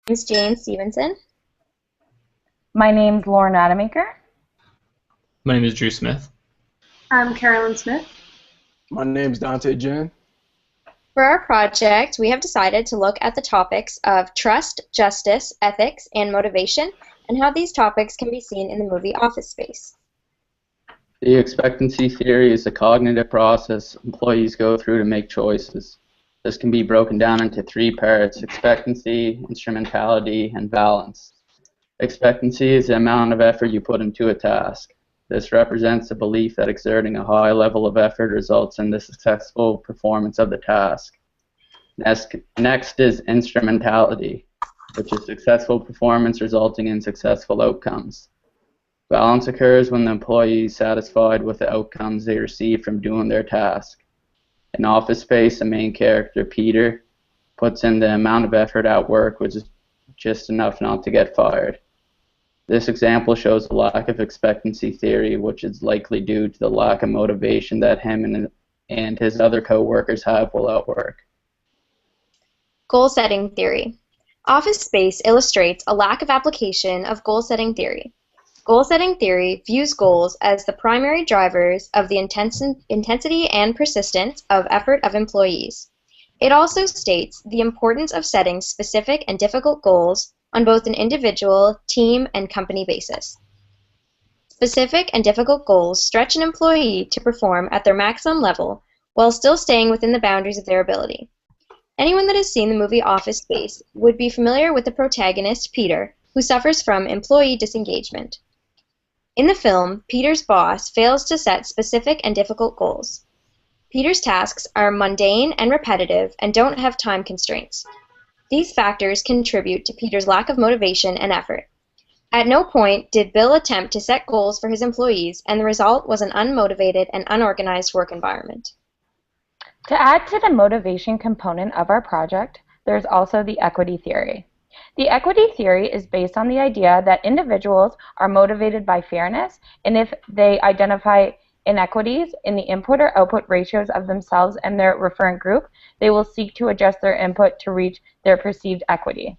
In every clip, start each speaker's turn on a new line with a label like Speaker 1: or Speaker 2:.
Speaker 1: name's Jane Stevenson.
Speaker 2: My name's Lauren Rademacher.
Speaker 3: My name is Drew Smith.
Speaker 4: I'm Carolyn Smith.
Speaker 5: My name's Dante Jen.
Speaker 1: For our project, we have decided to look at the topics of trust, justice, ethics, and motivation, and how these topics can be seen in the movie Office Space.
Speaker 6: The expectancy theory is a cognitive process employees go through to make choices. This can be broken down into three parts: expectancy, instrumentality, and balance. Expectancy is the amount of effort you put into a task. This represents the belief that exerting a high level of effort results in the successful performance of the task. Next is instrumentality, which is successful performance resulting in successful outcomes. Balance occurs when the employee is satisfied with the outcomes they receive from doing their task. In Office Space, the main character, Peter, puts in the amount of effort at work which is just enough not to get fired. This example shows the lack of expectancy theory, which is likely due to the lack of motivation that him and his other co-workers have while at work.
Speaker 1: Goal-setting theory. Office Space illustrates a lack of application of goal-setting theory. Goal-setting theory views goals as the primary drivers of the intensity and persistence of effort of employees. It also states the importance of setting specific and difficult goals on both an individual, team, and company basis. Specific and difficult goals stretch an employee to perform at their maximum level while still staying within the boundaries of their ability. Anyone that has seen the movie Office Space would be familiar with the protagonist, Peter, who suffers from employee disengagement. In the film, Peter's boss fails to set specific and difficult goals. Peter's tasks are mundane and repetitive and don't have time constraints. These factors contribute to Peter's lack of motivation and effort. At no point did Bill attempt to set goals for his employees, and the result was an unmotivated and unorganized work environment.
Speaker 2: To add to the motivation component of our project, there's also the equity theory. The equity theory is based on the idea that individuals are motivated by fairness, and if they identify inequities in the input or output ratios of themselves and their referent group, they will seek to adjust their input to reach their perceived equity.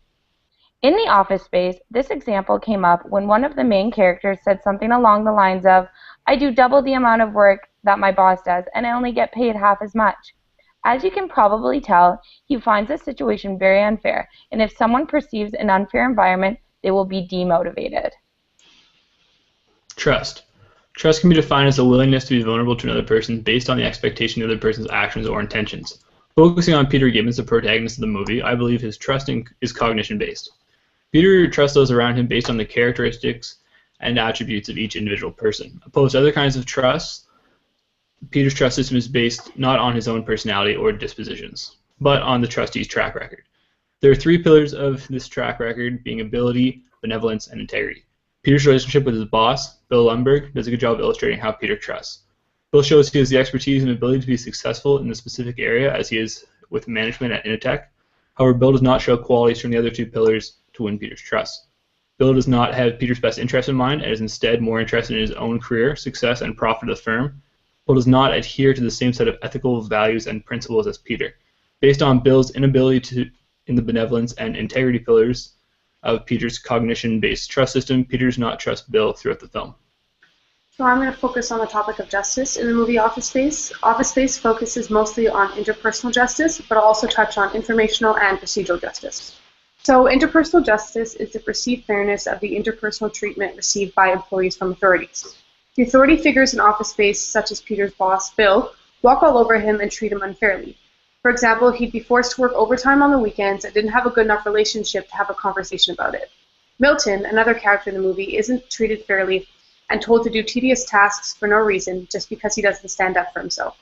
Speaker 2: In the Office Space, this example came up when one of the main characters said something along the lines of, "I do double the amount of work that my boss does, and I only get paid half as much." As you can probably tell, he finds this situation very unfair, and if someone perceives an unfair environment, they will be demotivated.
Speaker 3: Trust. Trust can be defined as a willingness to be vulnerable to another person based on the expectation of the other person's actions or intentions. Focusing on Peter Gibbons, the protagonist of the movie, I believe his trusting is cognition-based. Peter trusts those around him based on the characteristics and attributes of each individual person. Opposed to other kinds of trust, Peter's trust system is based not on his own personality or dispositions, but on the trustee's track record. There are three pillars of this track record, being ability, benevolence, and integrity. Peter's relationship with his boss, Bill Lundberg, does a good job of illustrating how Peter trusts. Bill shows he has the expertise and ability to be successful in the specific area as he is with management at Initech. However, Bill does not show qualities from the other two pillars to win Peter's trust. Bill does not have Peter's best interest in mind and is instead more interested in his own career, success, and profit of the firm. Bill does not adhere to the same set of ethical values and principles as Peter. Based on Bill's inability in the benevolence and integrity pillars of Peter's cognition-based trust system, Peter does not trust Bill throughout the film.
Speaker 4: So I'm going to focus on the topic of justice in the movie Office Space. Office Space focuses mostly on interpersonal justice, but I'll also touch on informational and procedural justice. So interpersonal justice is the perceived fairness of the interpersonal treatment received by employees from authorities. The authority figures in Office Space, such as Peter's boss, Bill, walk all over him and treat him unfairly. For example, he'd be forced to work overtime on the weekends and didn't have a good enough relationship to have a conversation about it. Milton, another character in the movie, isn't treated fairly and told to do tedious tasks for no reason just because he doesn't stand up for himself.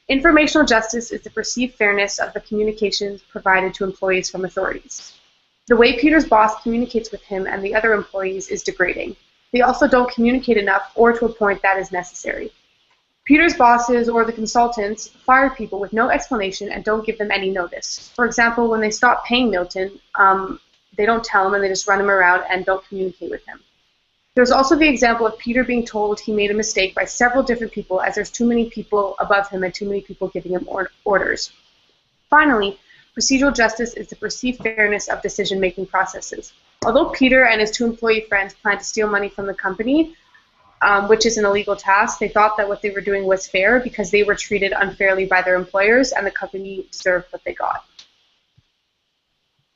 Speaker 4: Informational justice is the perceived fairness of the communications provided to employees from authorities. The way Peter's boss communicates with him and the other employees is degrading. They also don't communicate enough or to a point that is necessary. Peter's bosses or the consultants fire people with no explanation and don't give them any notice. For example, when they stop paying Milton, they don't tell him and they just run him around and don't communicate with him. There's also the example of Peter being told he made a mistake by several different people as there's too many people above him and too many people giving him orders. Finally, Procedural justice is the perceived fairness of decision-making processes. Although Peter and his two employee friends planned to steal money from the company, which is an illegal task, they thought that what they were doing was fair because they were treated unfairly by their employers and the company deserved what they got.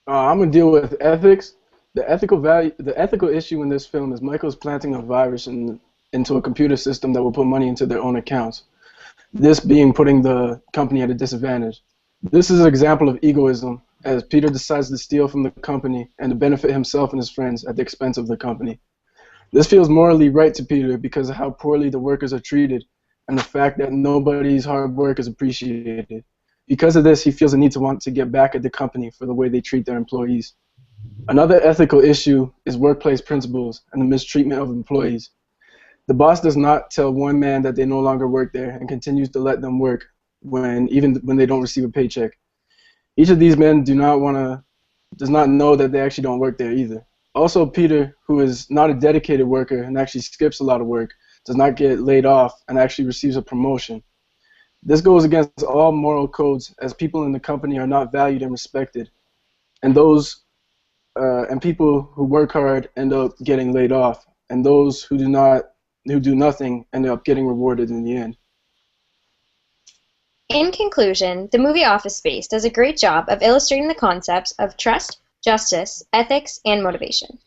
Speaker 5: I'm gonna deal with ethics. The ethical issue in this film is Michael's planting a virus into a computer system that will put money into their own accounts. This being putting the company at a disadvantage. This is an example of egoism, as Peter decides to steal from the company and to benefit himself and his friends at the expense of the company. This feels morally right to Peter because of how poorly the workers are treated and the fact that nobody's hard work is appreciated. Because of this, he feels a need to want to get back at the company for the way they treat their employees. Another ethical issue is workplace principles and the mistreatment of employees. The boss does not tell one man that they no longer work there and continues to let them work even when they don't receive a paycheck. Each of these men does not know that they actually don't work there either. Also, Peter, who is not a dedicated worker and actually skips a lot of work, does not get laid off and actually receives a promotion. This goes against all moral codes, as people in the company are not valued and respected, and people who work hard end up getting laid off, and those who do nothing end up getting rewarded in the end.
Speaker 1: In conclusion, the movie Office Space does a great job of illustrating the concepts of trust, justice, ethics, and motivation.